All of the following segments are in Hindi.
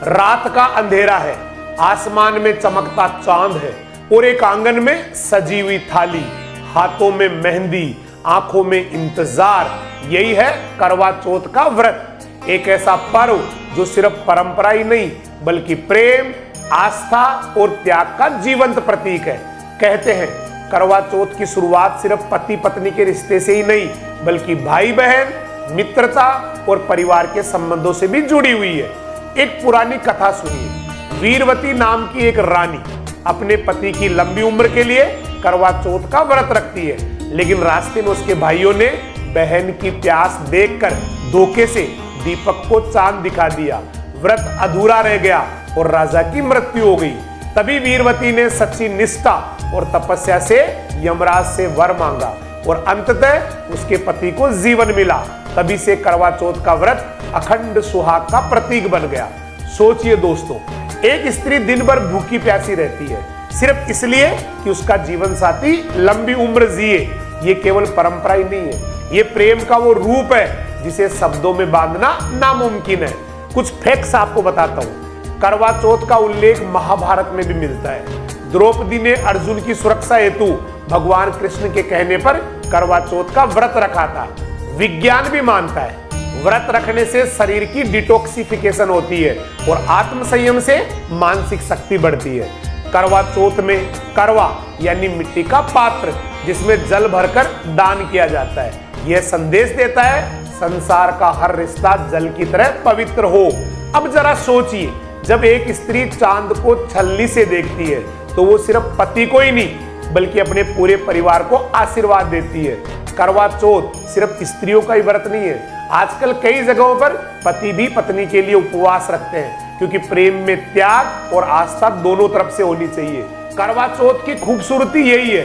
रात का अंधेरा है, आसमान में चमकता चांद है और एक आंगन में सजी हुई थाली, हाथों में मेहंदी, आंखों में इंतजार। यही है करवा चौथ का व्रत। एक ऐसा पर्व जो सिर्फ परंपरा ही नहीं बल्कि प्रेम, आस्था और त्याग का जीवंत प्रतीक है। कहते हैं करवा चौथ की शुरुआत सिर्फ पति पत्नी के रिश्ते से ही नहीं बल्कि भाई बहन, मित्रता और परिवार के संबंधों से भी जुड़ी हुई है। एक पुरानी कथा सुनिए। वीरवती नाम की एक रानी अपने पति की लंबी उम्र के लिए करवा चौथ का व्रत रखती है, लेकिन रास्ते में उसके भाइयों ने बहन की प्यास देखकर धोखे से दीपक को चांद दिखा दिया। व्रत अधूरा रह गया और राजा की मृत्यु हो गई। तभी वीरवती ने सच्ची निष्ठा और तपस्या से यमराज से वर मांगा और अंततः उसके पति को जीवन मिला। तभी से करवा चौथ का व्रत अखंड सुहाग का प्रतीक बन गया। सोचिए दोस्तों, एक स्त्री दिन भर भूखी प्यासी रहती है सिर्फ इसलिए कि उसका जीवन साथी लंबी उम्र जिए। ये केवल परंपरा ही नहीं है, ये प्रेम का वो रूप है जिसे शब्दों में बांधना नामुमकिन है। कुछ फैक्ट्स आपको बताता हूं। करवा चौथ का उल्लेख महाभारत में भी मिलता है। द्रौपदी ने अर्जुन की सुरक्षा हेतु भगवान कृष्ण के कहने पर करवा चौथ का व्रत रखा था। विज्ञान भी मानता है व्रत रखने से शरीर की डिटॉक्सिफिकेशन होती है और आत्म संयम से मानसिक शक्ति बढ़ती है। करवा चौथ में करवा यानी मिट्टी का पात्र जिसमें जल भरकर दान किया जाता है, यह संदेश देता है संसार का हर रिश्ता जल की तरह पवित्र हो। अब जरा सोचिए, जब एक स्त्री चांद को छलनी से देखती है तो वो सिर्फ पति को ही नहीं बल्कि अपने पूरे परिवार को आशीर्वाद देती है। करवा चौथ सिर्फ स्त्रियों का ही व्रत नहीं है, आजकल कई जगहों पर पति भी पत्नी के लिए उपवास रखते हैं, क्योंकि प्रेम में त्याग और आस्था दोनों तरफ से होनी चाहिए। करवा चौथ की खूबसूरती यही है,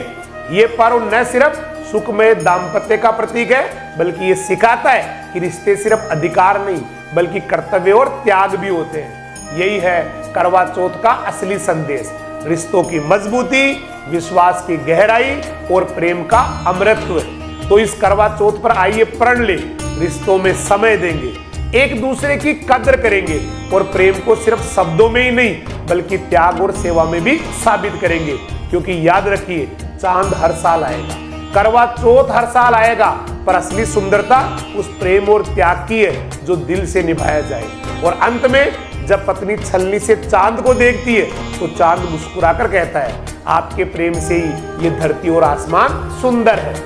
ये पर्व न सिर्फ सुखमय दाम्पत्य का प्रतीक है बल्कि ये सिखाता है कि रिश्ते सिर्फ अधिकार नहीं बल्कि कर्तव्य और त्याग भी होते हैं। यही है करवा चौथ का असली संदेश, रिश्तों की मजबूती, विश्वास की गहराई और प्रेम का अमृतत्व। तो इस करवा चौथ पर आइए प्रण ले, रिश्तों में समय देंगे, एक दूसरे की कद्र करेंगे और प्रेम को सिर्फ शब्दों में ही नहीं बल्कि त्याग और सेवा में भी साबित करेंगे। क्योंकि याद रखिए, चांद हर साल आएगा, करवा चौथ हर साल आएगा, पर असली सुंदरता उस प्रेम और त्याग की है जो दिल से निभाया जाए। और अंत में जब पत्नी छलनी से चांद को देखती है तो चांद मुस्कुराकर कहता है, आपके प्रेम से ही ये धरती और आसमान सुंदर है।